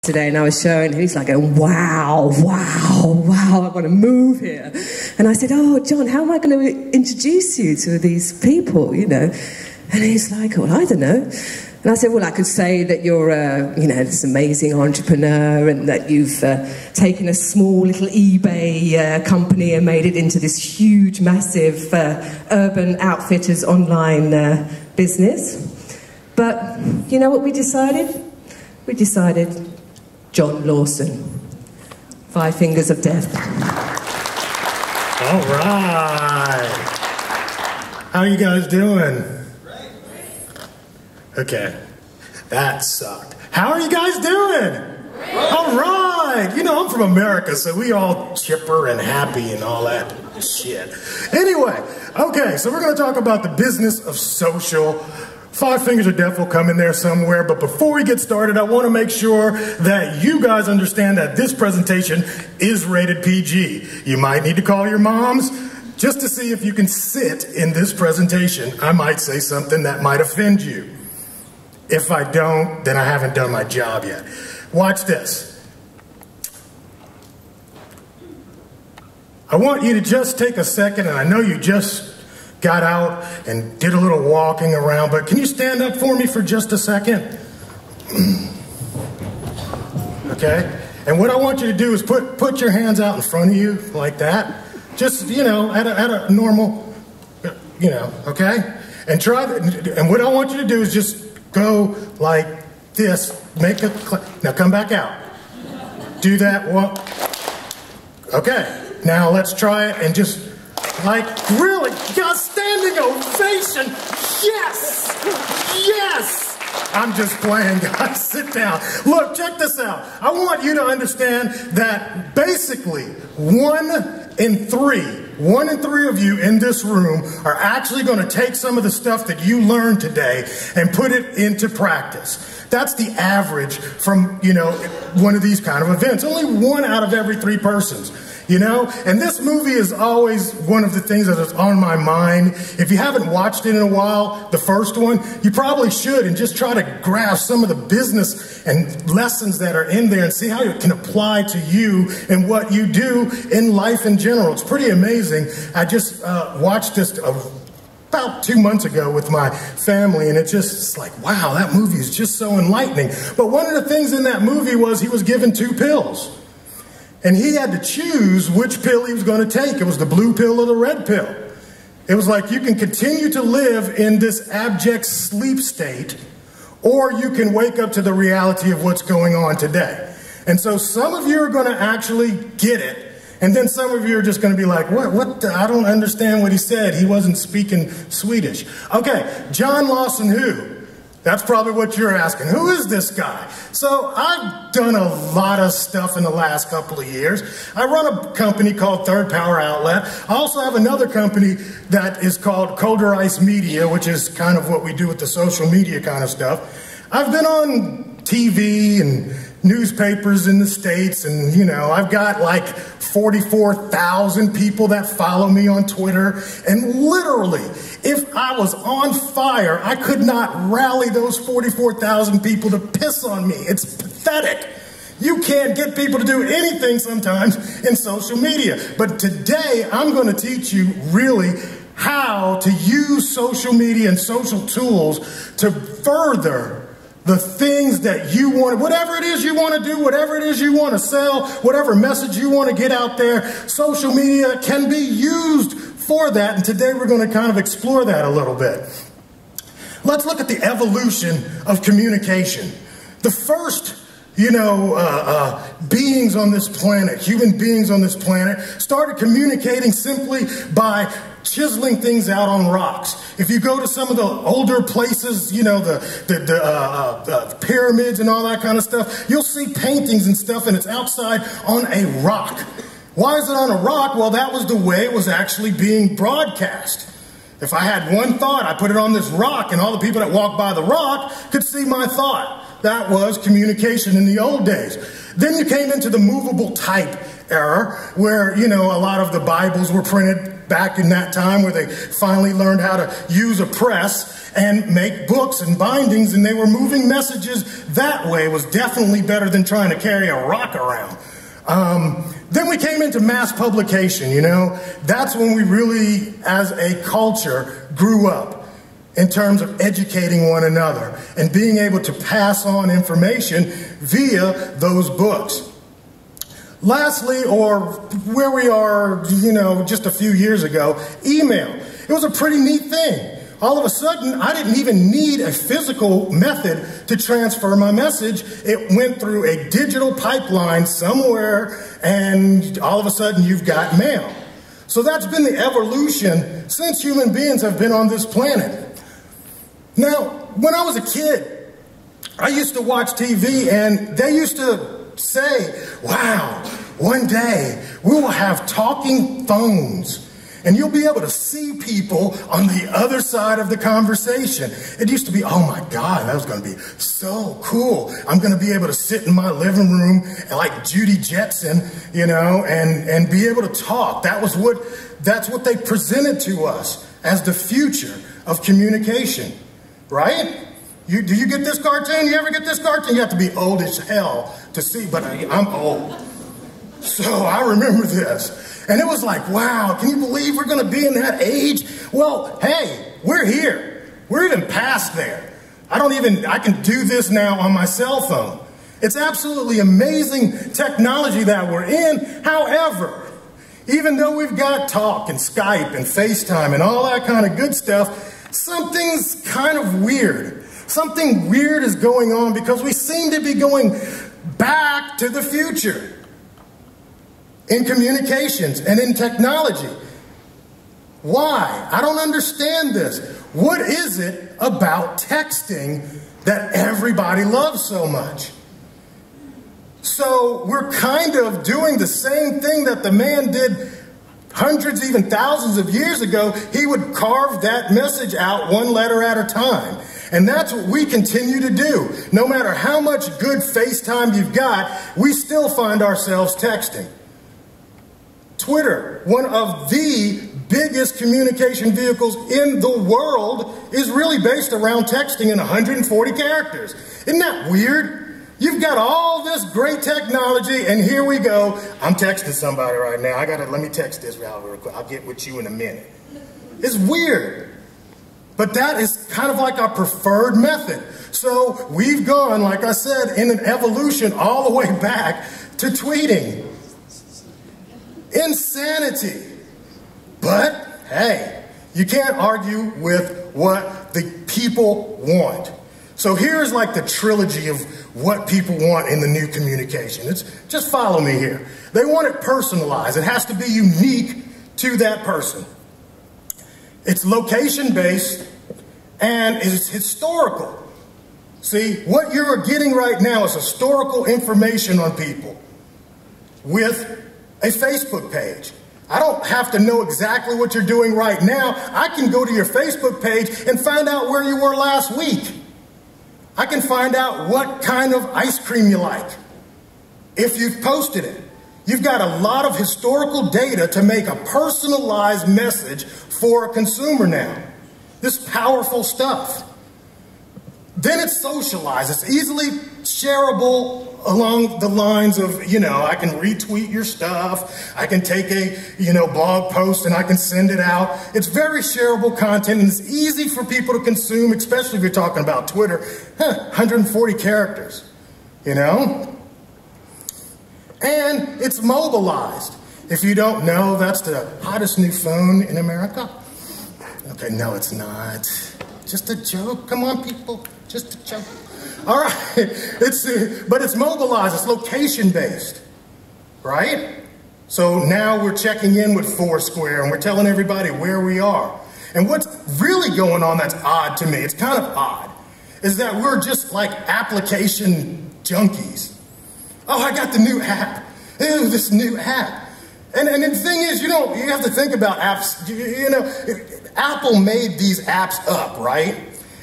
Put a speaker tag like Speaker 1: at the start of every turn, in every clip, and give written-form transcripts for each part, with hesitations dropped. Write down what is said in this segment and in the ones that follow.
Speaker 1: today, and I was showing him. He's like going, wow, wow, wow, I want to move here. And I said, oh, John, how am I going to introduce you to these people, you know? And he's like, well, I don't know. And I said, well, I could say that you're, you know, this amazing entrepreneur, and that you've taken a small little eBay company and made it into this huge, massive Urban Outfitters online business. But you know what we decided? We decided John Lawson. 5 fingers of death.
Speaker 2: All right. How are you guys doing? Okay, that sucked. How are you guys doing? All right. You know, I'm from America, so we all chipper and happy and all that shit. Anyway, okay, so we're going to talk about the business of social. 5 fingers of death will come in there somewhere, but before we get started, I want to make sure that you guys understand that this presentation is rated PG. You might need to call your moms just to see if you can sit in this presentation. I might say something that might offend you. If I don't, then I haven't done my job yet. Watch this. I want you to just take a second, and I know you just got out and did a little walking around, but can you stand up for me for just a second? Okay? And what I want you to do is put your hands out in front of you like that. Just, you know, at a normal, you know, okay? And and what I want you to do is just go like this. Now come back out. Do that. Okay. Now let's try it and just like really, just standing ovation. Yes. Yes. I'm just playing, guys. Sit down. Look, check this out. I want you to understand that basically 1 in 3 of you in this room are actually going to take some of the stuff that you learned today and put it into practice. That's the average from, you know, one of these kind of events. Only 1 out of every 3 persons. You know, and this movie is always one of the things that is on my mind. If you haven't watched it in a while, the first one, you probably should, and just try to grasp some of the business and lessons that are in there and see how it can apply to you and what you do in life in general. It's pretty amazing. I just watched this about 2 months ago with my family, and it's like, wow, that movie is just so enlightening. But one of the things in that movie was he was given 2 pills. And he had to choose which pill he was going to take. It was the blue pill or the red pill. It was like, you can continue to live in this abject sleep state, or you can wake up to the reality of what's going on today. And so some of you are going to actually get it. And then some of you are just going to be like, what I don't understand what he said. He wasn't speaking Swedish. Okay, John Lawson who? That's probably what you're asking. Who is this guy? So I've done a lot of stuff in the last couple of years. I run a company called Third Power Outlet. I also have another company that is called Colder Ice Media, which is kind of what we do with the social media kind of stuff. I've been on TV and newspapers in the States, and you know, I've got like 44,000 people that follow me on Twitter, and literally, if I was on fire, I could not rally those 44,000 people to piss on me. It's pathetic. You can't get people to do anything sometimes in social media. But today, I'm going to teach you really how to use social media and social tools to further the things that you want, whatever it is you want to do, whatever it is you want to sell, whatever message you want to get out there, social media can be used for that. And today we're going to kind of explore that a little bit. Let's look at the evolution of communication. The first, you know, beings on this planet, human beings on this planet, started communicating simply by chiseling things out on rocks. If you go to some of the older places, you know, the pyramids and all that kind of stuff, you'll see paintings and stuff, and it's outside on a rock. Why is it on a rock? Well, that was the way it was actually being broadcast. If I had one thought, I put it on this rock, and all the people that walked by the rock could see my thought. That was communication in the old days. Then you came into the movable type era, where, you know, a lot of the Bibles were printed back in that time where they finally learned how to use a press and make books and bindings, and they were moving messages that way. It was definitely better than trying to carry a rock around. Then we came into mass publication, you know. That's when we really, as a culture, grew up in terms of educating one another and being able to pass on information via those books. Lastly, or where we are, you know, just a few years ago, email. It was a pretty neat thing. All of a sudden, I didn't even need a physical method to transfer my message. It went through a digital pipeline somewhere, and all of a sudden, you've got mail. So that's been the evolution since human beings have been on this planet. Now, when I was a kid, I used to watch TV, and they used to say, wow, one day we will have talking phones. And you'll be able to see people on the other side of the conversation. It used to be, oh my God, that was going to be so cool. I'm going to be able to sit in my living room like Judy Jetson, you know, and be able to talk. That's what they presented to us as the future of communication, right? Do you get this cartoon? You ever get this cartoon? You have to be old as hell to see, but I'm old. So I remember this. And it was like, wow, can you believe we're going to be in that age? Well, hey, we're here. We're even past there. I can do this now on my cell phone. It's absolutely amazing technology that we're in. However, even though we've got talk and Skype and FaceTime and all that kind of good stuff, something's kind of weird. Something weird is going on because we seem to be going back to the future in communications and in technology. Why? I don't understand this. What is it about texting that everybody loves so much? So we're kind of doing the same thing that the man did hundreds, even thousands of years ago. He would carve that message out one letter at a time. And that's what we continue to do. No matter how much good FaceTime you've got, we still find ourselves texting. Twitter, one of the biggest communication vehicles in the world, is really based around texting in 140 characters. Isn't that weird? You've got all this great technology, and here we go. I'm texting somebody right now. Let me text this real quick. I'll get with you in a minute. It's weird. But that is kind of like our preferred method. So we've gone, like I said, in an evolution all the way back to tweeting. Insanity. But, hey, you can't argue with what the people want. So here's like the trilogy of what people want in the new communication. Just follow me here. They want it personalized. It has to be unique to that person. It's location-based and it's historical. See, what you're getting right now is historical information on people with a Facebook page. I don't have to know exactly what you're doing right now. I can go to your Facebook page and find out where you were last week. I can find out what kind of ice cream you like if you've posted it. You've got a lot of historical data to make a personalized message for a consumer now. This powerful stuff. Then it's socialized. It's easily shareable along the lines of, you know, I can retweet your stuff. I can take a, blog post and I can send it out. It's very shareable content and it's easy for people to consume, especially if you're talking about Twitter. 140 characters, And it's mobilized. If you don't know, that's the hottest new phone in America. Okay, no, it's not. Just a joke. Come on, people. Just a joke. All right. But it's mobilized. It's location-based, right? So now we're checking in with Foursquare, and we're telling everybody where we are. And what's really going on that's odd to me, it's kind of odd, is that we're just like application junkies. Oh, I got the new app. Ew, this new app. And the thing is, you have to think about apps. Apple made these apps up, right?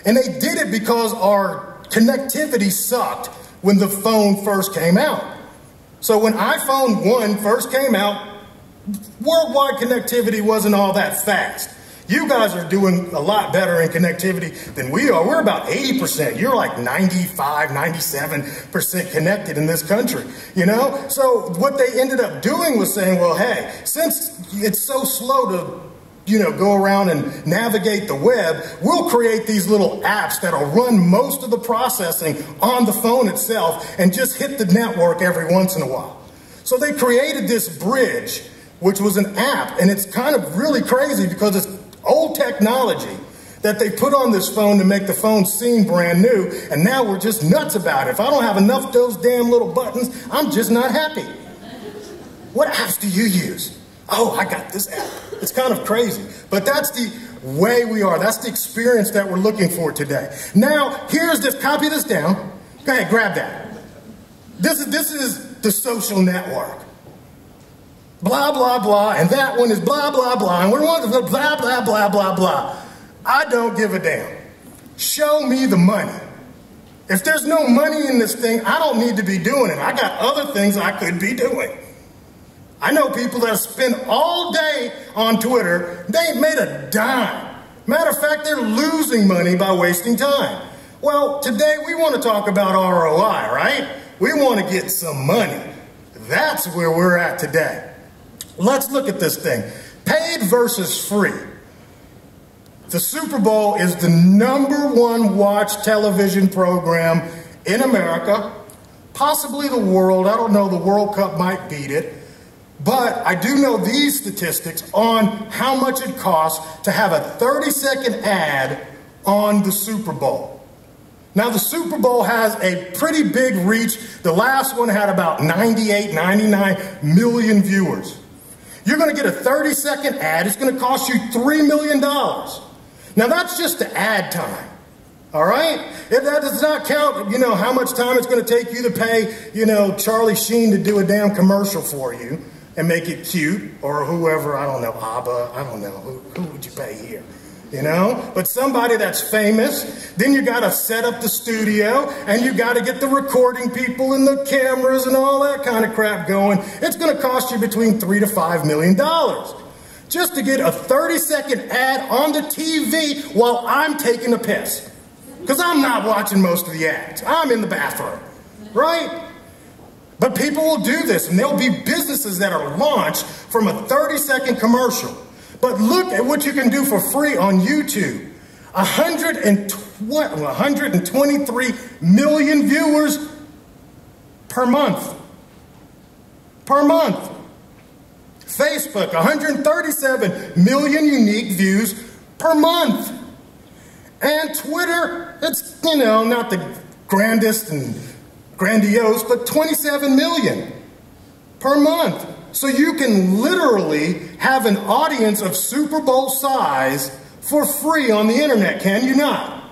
Speaker 2: And they did it because our connectivity sucked when the phone first came out. So when iPhone 1 first came out, worldwide connectivity wasn't all that fast. You guys are doing a lot better in connectivity than we are. We're about 80%. You're like 95, 97% connected in this country, you know? So what they ended up doing was saying, well, hey, since it's so slow to, you know, go around and navigate the web, we'll create these little apps that'll run most of the processing on the phone itself and just hit the network every once in a while. So they created this bridge, which was an app, and it's kind of really crazy because it's old technology that they put on this phone to make the phone seem brand new, and now we're just nuts about it. If I don't have enough of those damn little buttons, I'm just not happy. What apps do you use? Oh, I got this app. It's kind of crazy, but that's the way we are. That's the experience that we're looking for today. Now, here's this, copy this down. Go ahead, grab that. This is the social network. Blah, blah, blah, and that one is blah, blah, blah, and we're one of the blah, blah, blah, blah, blah. I don't give a damn. Show me the money. If there's no money in this thing, I don't need to be doing it. I got other things I could be doing. I know people that spend all day on Twitter, they ain't made a dime. Matter of fact, they're losing money by wasting time. Well, today we want to talk about ROI, right? We want to get some money. That's where we're at today. Let's look at this thing. Paid versus free. The Super Bowl is the #1 watched television program in America, possibly the world. I don't know, the World Cup might beat it. But I do know these statistics on how much it costs to have a 30-second ad on the Super Bowl. Now, the Super Bowl has a pretty big reach. The last one had about 98, 99 million viewers. You're going to get a 30-second ad. It's going to cost you $3 million. Now, that's just the ad time, all right? If that does not count, you know, how much time it's going to take you to pay, you know, Charlie Sheen to do a damn commercial for you and make it cute, or whoever, I don't know, ABBA, I don't know, who would you pay here? You know, but somebody that's famous. Then you got to set up the studio, and you got to get the recording people and the cameras and all that kind of crap going. It's going to cost you between $3 to $5 million just to get a 30-second ad on the TV while I'm taking a piss. Because I'm not watching most of the ads. I'm in the bathroom, right? But people will do this, and there'll be businesses that are launched from a 30-second commercial. But look at what you can do for free on YouTube. 123 million viewers per month. Per month. Facebook, 137 million unique views per month. And Twitter, it's, you know, not the grandest and grandiose, but 27 million per month. So you can literally have an audience of Super Bowl size for free on the internet, can you not?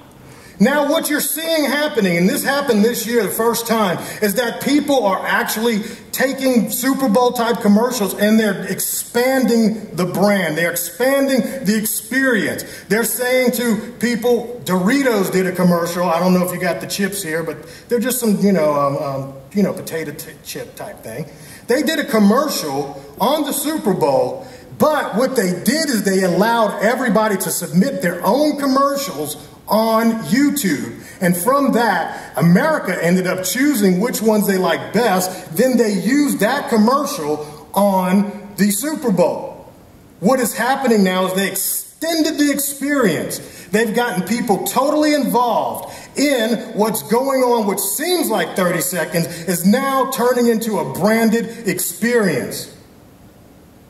Speaker 2: Now what you're seeing happening, and this happened this year the first time, is that people are actually taking Super Bowl type commercials and they're expanding the brand. They're expanding the experience. They're saying to people, Doritos did a commercial. I don't know if you got the chips here, but they're just some, potato chip type thing. They did a commercial on the Super Bowl, but what they did is they allowed everybody to submit their own commercials on YouTube. And from that, America ended up choosing which ones they liked best. Then they used that commercial on the Super Bowl. What is happening now is they extended the experience. They've gotten people totally involved in what's going on, which seems like 30 seconds, is now turning into a branded experience.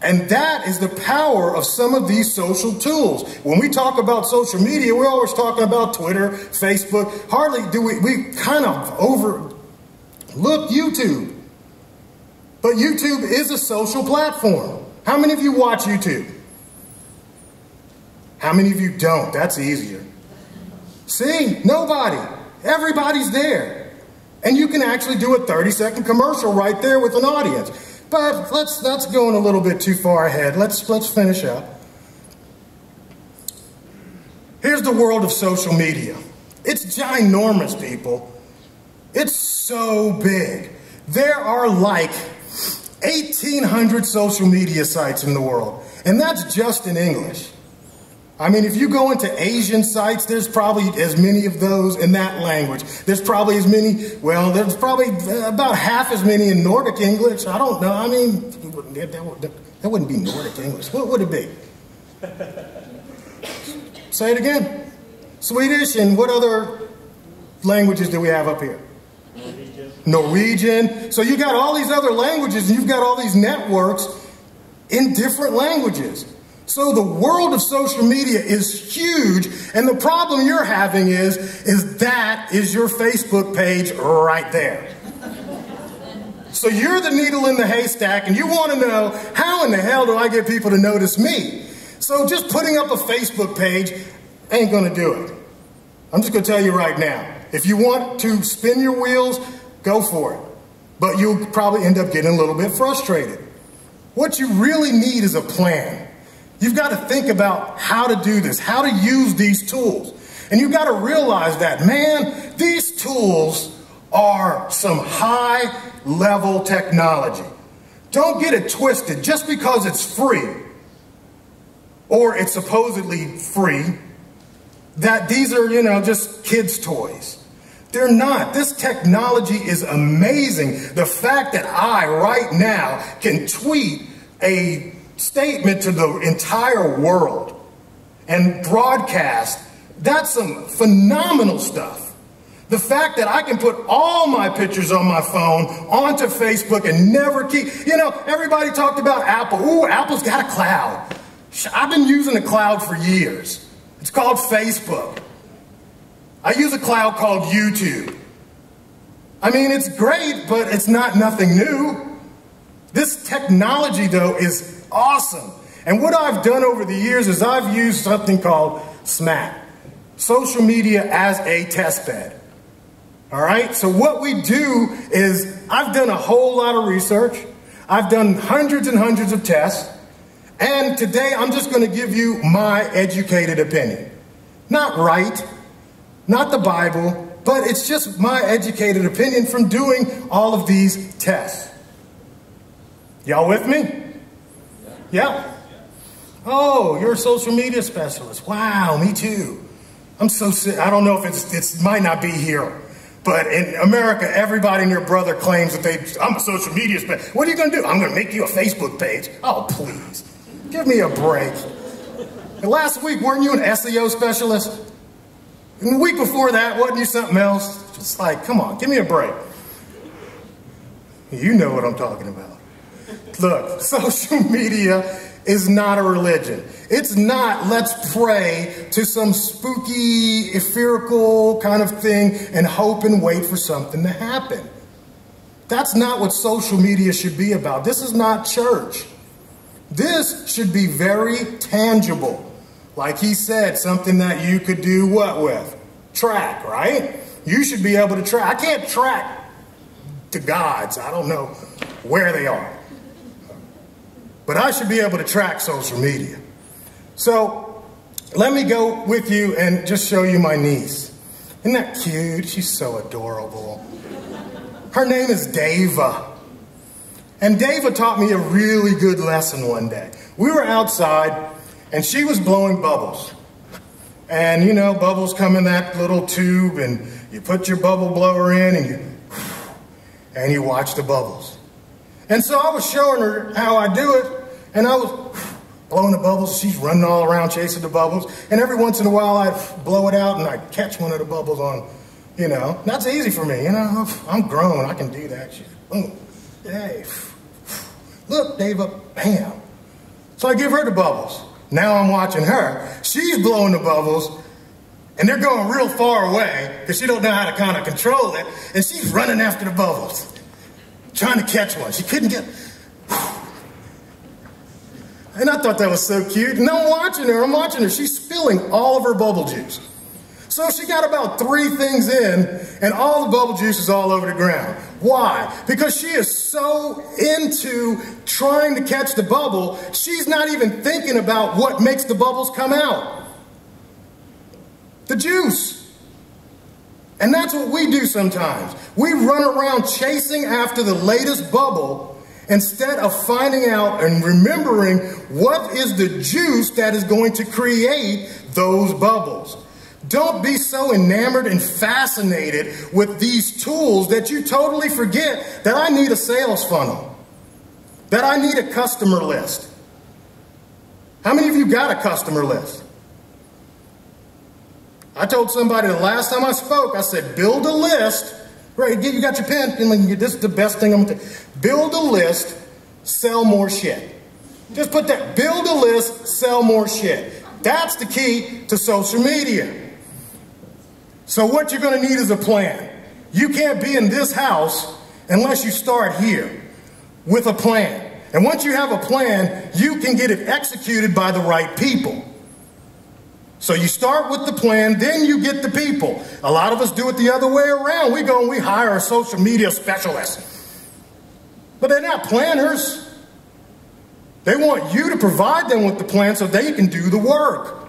Speaker 2: And that is the power of some of these social tools. When we talk about social media, we're always talking about Twitter, Facebook. Hardly do we kind of overlook YouTube. But YouTube is a social platform. How many of you watch YouTube? How many of you don't? That's easier. See, nobody. Everybody's there. And you can actually do a 30-second commercial right there with an audience. But that's going a little bit too far ahead. Let's finish up. Here's the world of social media. It's ginormous, people. It's so big. There are like 1,800 social media sites in the world, and that's just in English. I mean, if you go into Asian sites, there's probably as many of those in that language. There's probably as many, well, there's probably about half as many in Nordic English. I don't know. I mean, that wouldn't be Nordic English. What would it be? Say it again. Swedish, and what other languages do we have up here? Norwegian. So you got all these other languages, and you've got all these networks in different languages. So the world of social media is huge, and the problem you're having is that is your Facebook page right there. So you're the needle in the haystack, and you want to know, how in the hell do I get people to notice me? So just putting up a Facebook page ain't going to do it. I'm just going to tell you right now, if you want to spin your wheels, go for it. But you'll probably end up getting a little bit frustrated. What you really need is a plan. You've got to think about how to do this, how to use these tools. And you've got to realize that, man, these tools are some high-level technology. Don't get it twisted. Just because it's free, or it's supposedly free, that these are, just kids' toys. They're not. This technology is amazing. The fact that I, right now, can tweet a statement to the entire world and broadcast, that's some phenomenal stuff. The fact that I can put all my pictures on my phone onto Facebook and never keep, everybody talked about Apple. Ooh, Apple's got a cloud. I've been using a cloud for years. It's called Facebook. I use a cloud called YouTube. I mean, it's great, but it's nothing new. This technology, though, is awesome. And what I've done over the years is I've used something called SMAT, social media as a test bed. All right? So what we do is I've done a whole lot of research. I've done hundreds and hundreds of tests. And today I'm just going to give you my educated opinion. Not right, not the Bible, but it's just my educated opinion from doing all of these tests. Y'all with me? Yeah? Oh, you're a social media specialist. Wow, me too. I'm so sick. I don't know if it might not be here, but in America, everybody and their brother claims that I'm a social media specialist. What are you going to do? I'm going to make you a Facebook page. Oh, please. Give me a break. And last week, weren't you an SEO specialist? And the week before that, wasn't you something else? It's like, come on, give me a break. You know what I'm talking about. Look, social media is not a religion. It's not, let's pray to some spooky, etherical kind of thing and hope and wait for something to happen. That's not what social media should be about. This is not church. This should be very tangible. Like he said, something that you could do what with? Track, right? You should be able to track. I can't track the gods. I don't know where they are. But I should be able to track social media. So let me go with you and just show you my niece. Isn't that cute? She's so adorable. Her name is Dava. And Dava taught me a really good lesson one day. We were outside and she was blowing bubbles. And bubbles come in that little tube and you put your bubble blower in and you watch the bubbles. And so I was showing her how I do it, and I was blowing the bubbles. She's running all around chasing the bubbles. And every once in a while I'd blow it out and I'd catch one of the bubbles on, That's easy for me, I'm grown, I can do that shit. Boom. Hey. Look, Dava, bam. So I give her the bubbles. Now I'm watching her. She's blowing the bubbles, and they're going real far away because she don't know how to kind of control it, and she's running after the bubbles, trying to catch one. She couldn't get... And I thought that was so cute. And I'm watching her. She's spilling all of her bubble juice. So she got about 3 things in, and all the bubble juice is all over the ground. Why? Because she is so into trying to catch the bubble, she's not even thinking about what makes the bubbles come out. The juice. And that's what we do sometimes. We run around chasing after the latest bubble, instead of finding out and remembering what is the juice that is going to create those bubbles. Don't be so enamored and fascinated with these tools that you totally forget that I need a sales funnel, that I need a customer list. How many of you got a customer list? I told somebody the last time I spoke, I said, build a list. Right, you got your pen? This is the best thing I'm going to tell you. Build a list, sell more shit. Just put that, build a list, sell more shit. That's the key to social media. So what you're going to need is a plan. You can't be in this house unless you start here with a plan. And once you have a plan, you can get it executed by the right people. So you start with the plan, then you get the people. A lot of us do it the other way around. We go and we hire a social media specialist. But they're not planners. They want you to provide them with the plan so they can do the work.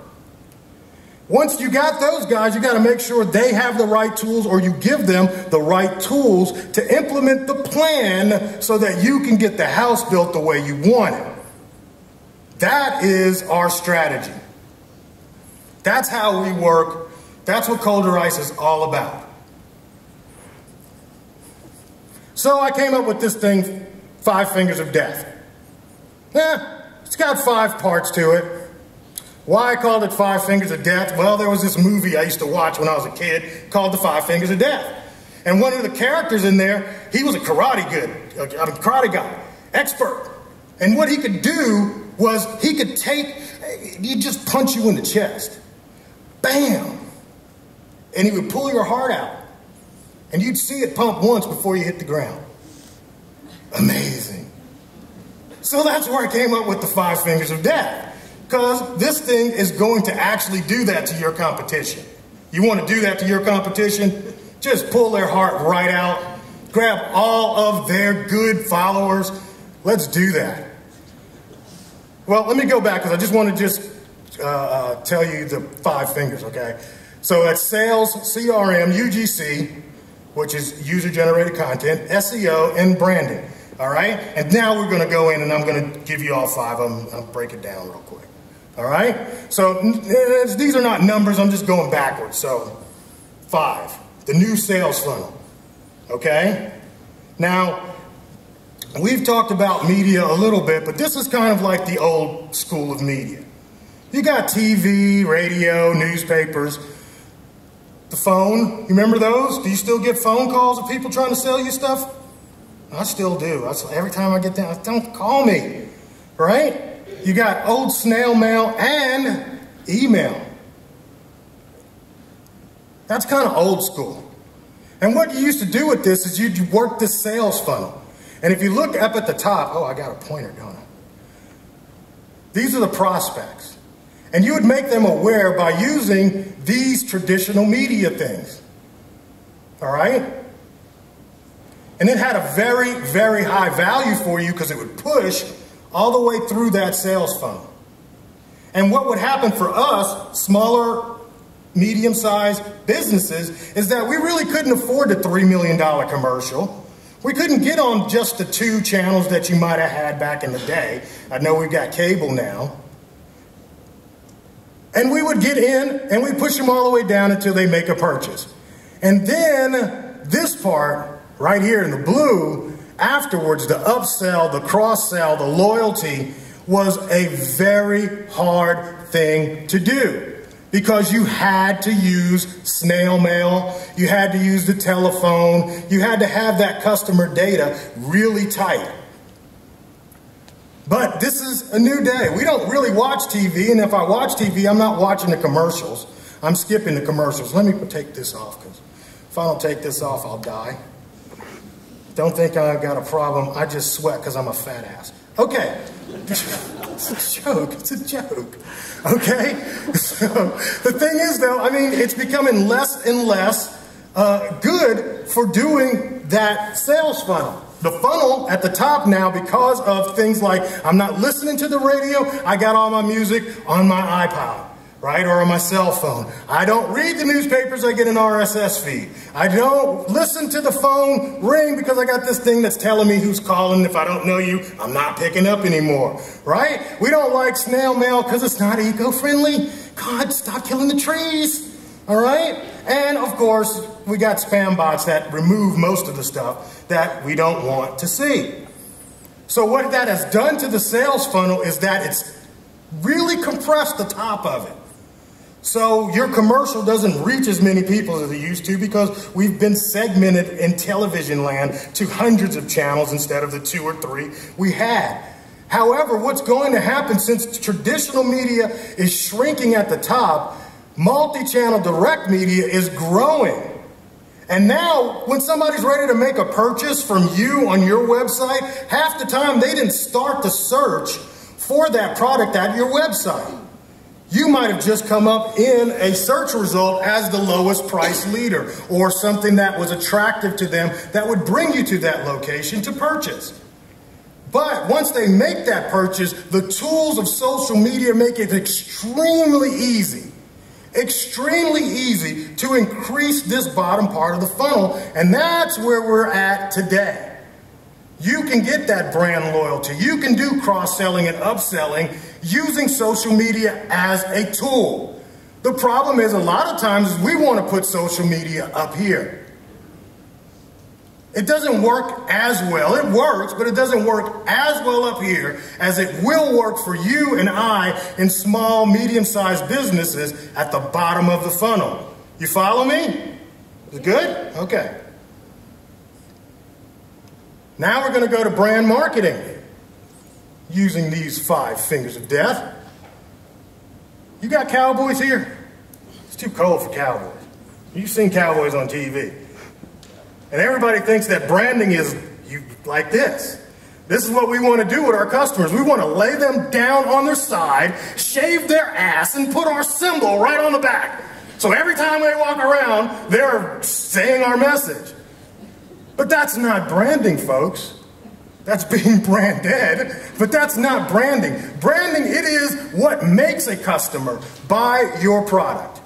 Speaker 2: Once you got those guys, you got to make sure they have the right tools, or you give them the right tools to implement the plan so that you can get the house built the way you want it. That is our strategy. That's how we work. That's what Colder Ice is all about. So I came up with this thing, 5 Fingers of Death. It's got 5 parts to it. Why I called it 5 Fingers of Death? Well, there was this movie I used to watch when I was a kid called The 5 Fingers of Death. And one of the characters in there, he was a karate guy, expert. And what he could do was he'd just punch you in the chest. Bam! And he would pull your heart out. And you'd see it pump once before you hit the ground. Amazing. So that's where I came up with the 5 Fingers of Death. Because this thing is going to actually do that to your competition. You want to do that to your competition? Just pull their heart right out. Grab all of their good followers. Let's do that. Well, let me go back because I just want to tell you the 5 fingers, okay? So that's sales, CRM, UGC, which is user-generated content, SEO, and branding, all right? And now we're going to go in and I'm going to give you all 5 of them. I'll break it down real quick. All right? So these are not numbers. I'm just going backwards. So 5, the new sales funnel. Okay? Now, we've talked about media a little bit, but this is kind of like the old school of media. You got TV, radio, newspapers, the phone. You remember those? Do you still get phone calls of people trying to sell you stuff? I still do. Every time I get down, don't call me. Right? You got old snail mail and email. That's kind of old school. And what you used to do with this is you'd work this sales funnel. And if you look up at the top, oh, I got a pointer, don't I? These are the prospects. And you would make them aware by using these traditional media things. All right? And it had a very, very high value for you because it would push all the way through that sales funnel. And what would happen for us, smaller, medium-sized businesses, is that we really couldn't afford the $3 million commercial. We couldn't get on just the 2 channels that you might have had back in the day. I know we've got cable now. And we would get in and we push them all the way down until they make a purchase. And then this part right here in the blue, afterwards, the upsell, the cross-sell, the loyalty was a very hard thing to do because you had to use snail mail, you had to use the telephone, you had to have that customer data really tight. But this is a new day. We don't really watch TV, and if I watch TV, I'm not watching the commercials. I'm skipping the commercials. Let me take this off, because if I don't take this off, I'll die. Don't think I've got a problem. I just sweat because I'm a fat ass. Okay. It's a joke. It's a joke. Okay? So the thing is, though, I mean, it's becoming less and less good for doing that sales funnel. The funnel at the top now, because of things like I'm not listening to the radio, I got all my music on my iPod. right, or on my cell phone. I don't read the newspapers, I get an RSS feed. I don't listen to the phone ring because I got this thing that's telling me who's calling. If I don't know you, I'm not picking up anymore, right? We don't like snail mail because it's not eco-friendly. God, stop killing the trees, all right? And of course, we got spam bots that remove most of the stuff that we don't want to see. So what that has done to the sales funnel is that it's really compressed the top of it. So your commercial doesn't reach as many people as it used to because we've been segmented in television land to hundreds of channels instead of the 2 or 3 we had. However, what's going to happen since traditional media is shrinking at the top, multi-channel direct media is growing. And now when somebody's ready to make a purchase from you on your website, half the time they didn't start the search for that product at your website. You might have just come up in a search result as the lowest price leader or something that was attractive to them that would bring you to that location to purchase. But once they make that purchase, the tools of social media make it extremely easy to increase this bottom part of the funnel. And that's where we're at today. You can get that brand loyalty. You can do cross-selling and upselling using social media as a tool. The problem is a lot of times we want to put social media up here. It doesn't work as well. It works, but it doesn't work as well up here as it will work for you and I in small, medium-sized businesses at the bottom of the funnel. You follow me? Is it good? Okay. Now we're going to go to brand marketing using these 5 fingers of death. You got cowboys here? It's too cold for cowboys. You've seen cowboys on TV. And everybody thinks that branding is like this. This is what we want to do with our customers. We want to lay them down on their side, shave their ass, and put our symbol right on the back. So every time they walk around, they're saying our message. But that's not branding, folks. That's being branded, but that's not branding. Branding, it is what makes a customer buy your product.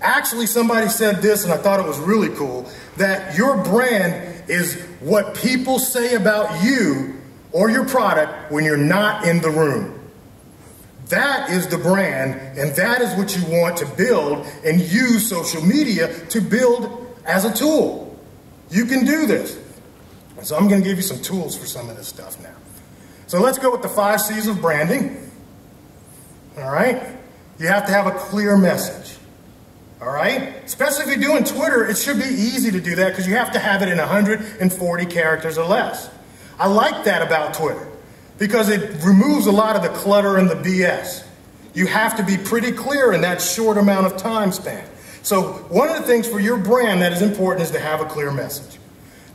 Speaker 2: Actually, somebody said this, and I thought it was really cool, that your brand is what people say about you or your product when you're not in the room. That is the brand, and that is what you want to build and use social media to build as a tool. You can do this. So I'm going to give you some tools for some of this stuff now. So let's go with the 5 C's of branding. All right? You have to have a clear message. All right? Especially if you're doing Twitter, it should be easy to do that because you have to have it in 140 characters or less. I like that about Twitter because it removes a lot of the clutter and the BS. You have to be pretty clear in that short amount of time span. So one of the things for your brand that is important is to have a clear message.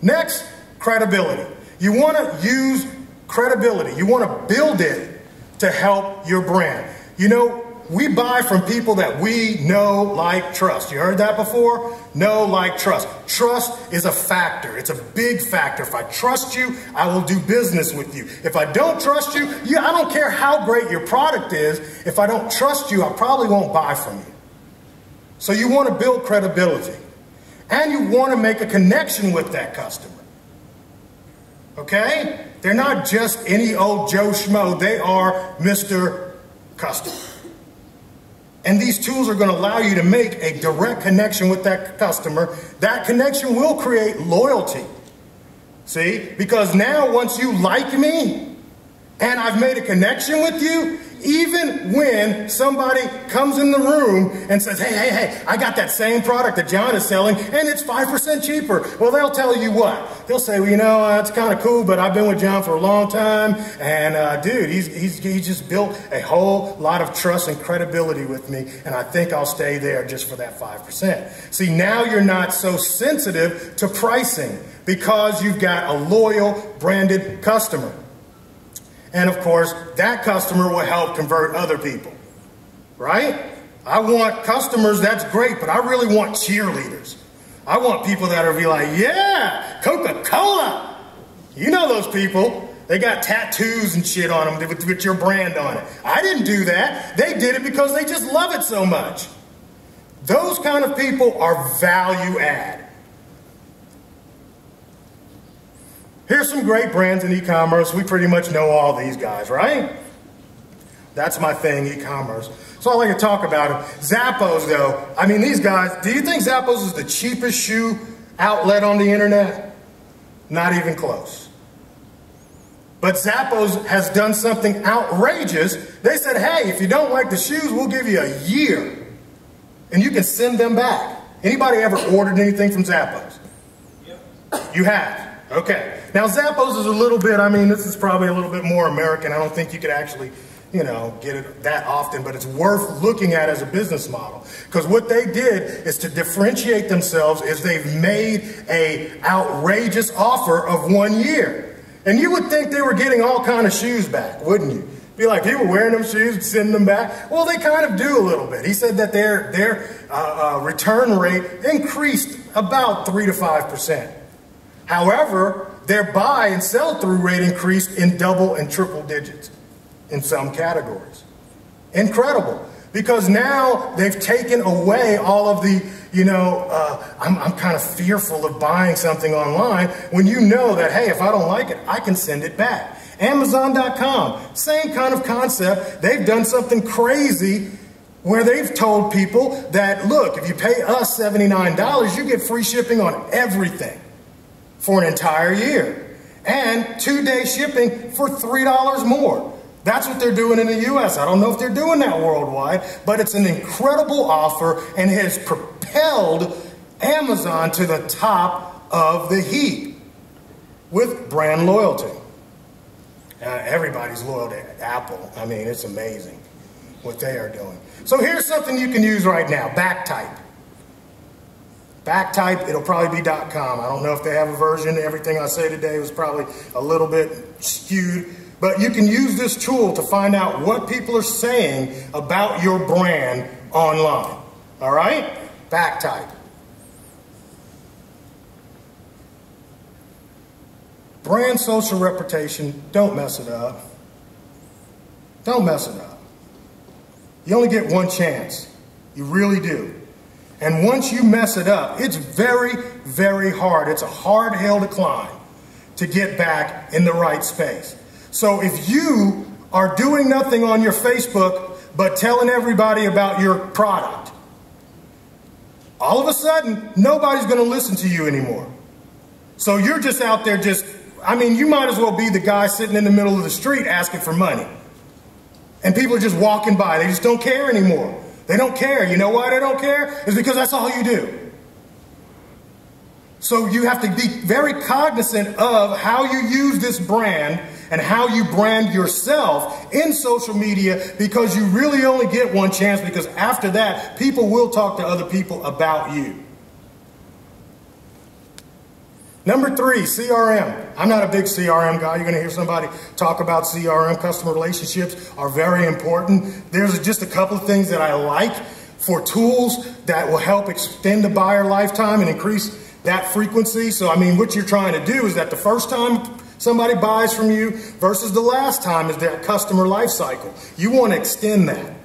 Speaker 2: Next, credibility. You want to use credibility. You want to build it to help your brand. You know, we buy from people that we know, like, trust. You heard that before? Know, like, trust. Trust is a factor. It's a big factor. If I trust you, I will do business with you. If I don't trust you, I don't care how great your product is. If I don't trust you, I probably won't buy from you. So you want to build credibility. And you want to make a connection with that customer. Okay? They're not just any old Joe Schmo. They are Mr. Customer. And these tools are going to allow you to make a direct connection with that customer. That connection will create loyalty. See? Because now once you like me and I've made a connection with you, even when somebody comes in the room and says, hey, I got that same product that John is selling and it's 5% cheaper. Well, they'll tell you what? They'll say, well, you know, it's kind of cool, but I've been with John for a long time. And dude, he just built a whole lot of trust and credibility with me. And I think I'll stay there just for that 5%. See, now you're not so sensitive to pricing because you've got a loyal branded customer. And of course, that customer will help convert other people, right? I want customers, that's great, but I really want cheerleaders. I want people that are be like, yeah, Coca-Cola. You know those people. They got tattoos and shit on them with your brand on it. I didn't do that. They did it because they just love it so much. Those kind of people are value add. Here's some great brands in e-commerce. We pretty much know all these guys, right? That's my thing, e-commerce. So I like to talk about them. Zappos, though, I mean, these guys, do you think Zappos is the cheapest shoe outlet on the internet? Not even close. But Zappos has done something outrageous. They said, hey, if you don't like the shoes, we'll give you a year. And you can send them back. Anybody ever ordered anything from Zappos? Yep. You have? Okay. Now, Zappos is a little bit, I mean, this is probably a little bit more American. I don't think you could actually, you know, get it that often, but it's worth looking at as a business model. Because what they did is to differentiate themselves is they've made an outrageous offer of 1 year. And you would think they were getting all kind of shoes back, wouldn't you? Be like, people wearing them shoes and sending them back. Well, they kind of do a little bit. He said that their return rate increased about 3 to 5%. However, their buy and sell through rate increased in double and triple digits in some categories. Incredible. Because now they've taken away all of the, you know, I'm kind of fearful of buying something online when you know that, hey, if I don't like it, I can send it back. Amazon.com, same kind of concept. They've done something crazy where they've told people that, look, if you pay us $79, you get free shipping on everything for an entire year. And 2-day shipping for $3 more. That's what they're doing in the US. I don't know if they're doing that worldwide, but it's an incredible offer and has propelled Amazon to the top of the heap with brand loyalty. Everybody's loyal to Apple. I mean, it's amazing what they are doing. So here's something you can use right now, Backtype. Backtype, it'll probably be .com. I don't know if they have a version. Everything I say today was probably a little bit skewed. But you can use this tool to find out what people are saying about your brand online. All right? Backtype. Brand social reputation, don't mess it up. Don't mess it up. You only get one chance. You really do. And once you mess it up, it's very, very hard. It's a hard hill to climb to get back in the right space. So if you are doing nothing on your Facebook but telling everybody about your product, all of a sudden, nobody's going to listen to you anymore. So you're just out there just, I mean, you might as well be the guy sitting in the middle of the street asking for money. And people are just walking by. They just don't care anymore. They don't care. You know why they don't care? It's because that's all you do. So you have to be very cognizant of how you use this brand and how you brand yourself in social media, because you really only get one chance, because after that, people will talk to other people about you. Number 3, CRM. I'm not a big CRM guy. You're going to hear somebody talk about CRM. Customer relationships are very important. There's just a couple of things that I like for tools that will help extend the buyer lifetime and increase that frequency. So, I mean, what you're trying to do is that the first time somebody buys from you versus the last time is that customer life cycle. You want to extend that.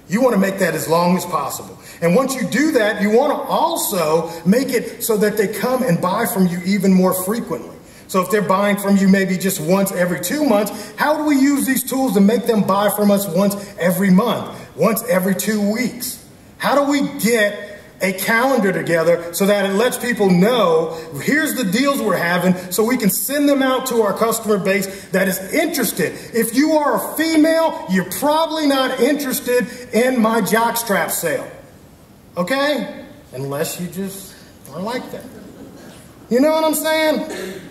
Speaker 2: You want to make that as long as possible. And once you do that, you want to also make it so that they come and buy from you even more frequently. So if they're buying from you maybe just once every 2 months, how do we use these tools to make them buy from us once every month, once every 2 weeks? How do we get a calendar together so that it lets people know, here's the deals we're having, so we can send them out to our customer base that is interested. If you are a female, you're probably not interested in my jockstrap sale. Okay? Unless you just are like that. You know what I'm saying?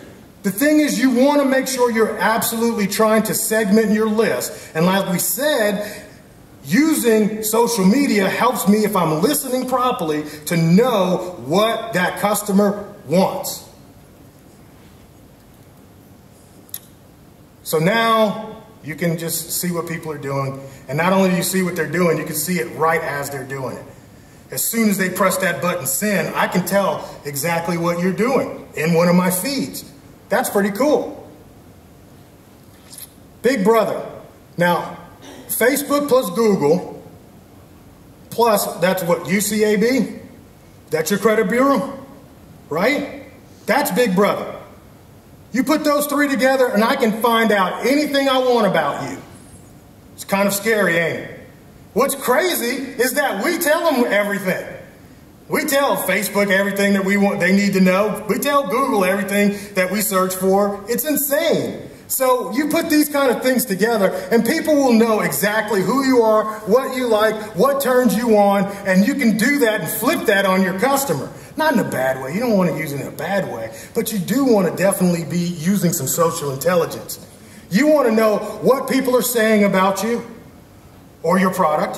Speaker 2: The thing is, you want to make sure you're absolutely trying to segment your list. And like we said, using social media helps me, if I'm listening properly, to know what that customer wants. So now you can just see what people are doing. And not only do you see what they're doing, you can see it right as they're doing it. As soon as they press that button send, I can tell exactly what you're doing in one of my feeds. That's pretty cool. Big Brother. Now, Facebook plus Google, plus that's what, UCAB? That's your credit bureau, right? That's Big Brother. You put those three together and I can find out anything I want about you. It's kind of scary, ain't it? What's crazy is that we tell them everything. We tell Facebook everything that they need to know. We tell Google everything that we search for. It's insane. So you put these kind of things together and people will know exactly who you are, what you like, what turns you on, and you can do that and flip that on your customer. Not in a bad way. You don't want to use it in a bad way, but you do want to definitely be using some social intelligence. You want to know what people are saying about you or your product,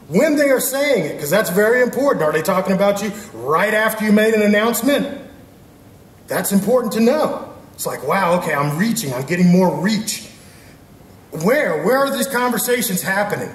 Speaker 2: when they are saying it, because that's very important. Are they talking about you right after you made an announcement? That's important to know. It's like, wow, okay, I'm reaching, I'm getting more reach. Where are these conversations happening?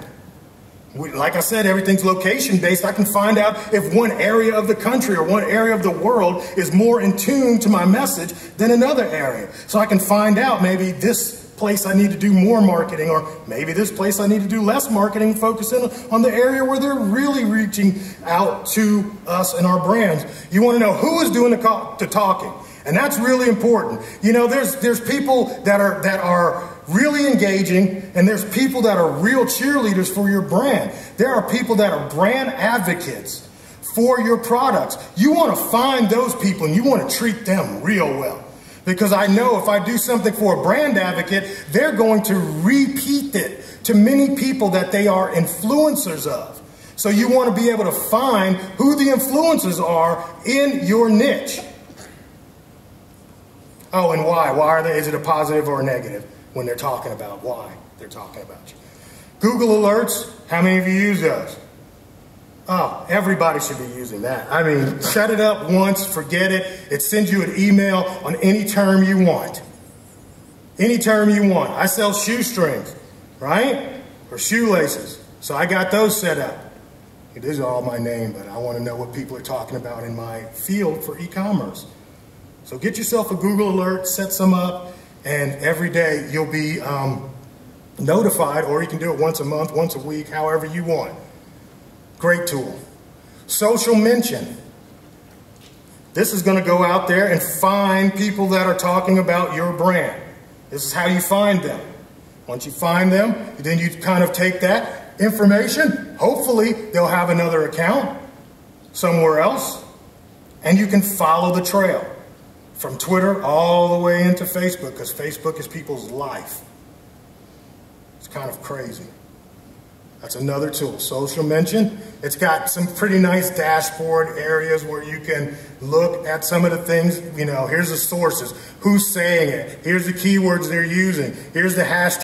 Speaker 2: Like I said, everything's location based. I can find out if one area of the country or one area of the world is more in tune to my message than another area. So I can find out maybe this place I need to do more marketing, or maybe this place I need to do less marketing, focusing on the area where they're really reaching out to us and our brands. You want to know who is doing the talking, and that's really important. You know, there's people that are really engaging, and there's people that are real cheerleaders for your brand. There are people that are brand advocates for your products. You want to find those people and you want to treat them real well. Because I know if I do something for a brand advocate, they're going to repeat it to many people that they are influencers of. So you want to be able to find who the influencers are in your niche. Oh, and why? Why are they? Is it a positive or a negative when they're talking about why they're talking about you? Google Alerts, how many of you use those? Oh, everybody should be using that. I mean, set it up once, forget it. It sends you an email on any term you want. Any term you want. I sell shoestrings, right? Or shoelaces. So I got those set up. These are all my name, but I want to know what people are talking about in my field for e-commerce. So get yourself a Google Alert, set some up, and every day you'll be notified, or you can do it once a month, once a week, however you want. Great tool. Social mention. This is going to go out there and find people that are talking about your brand. This is how you find them. Once you find them, then you kind of take that information. Hopefully, they'll have another account somewhere else, and you can follow the trail from Twitter all the way into Facebook, because Facebook is people's life. It's kind of crazy. That's another tool, social mention. It's got some pretty nice dashboard areas where you can look at some of the things. You know, here's the sources, who's saying it, here's the keywords they're using, here's the hashtag.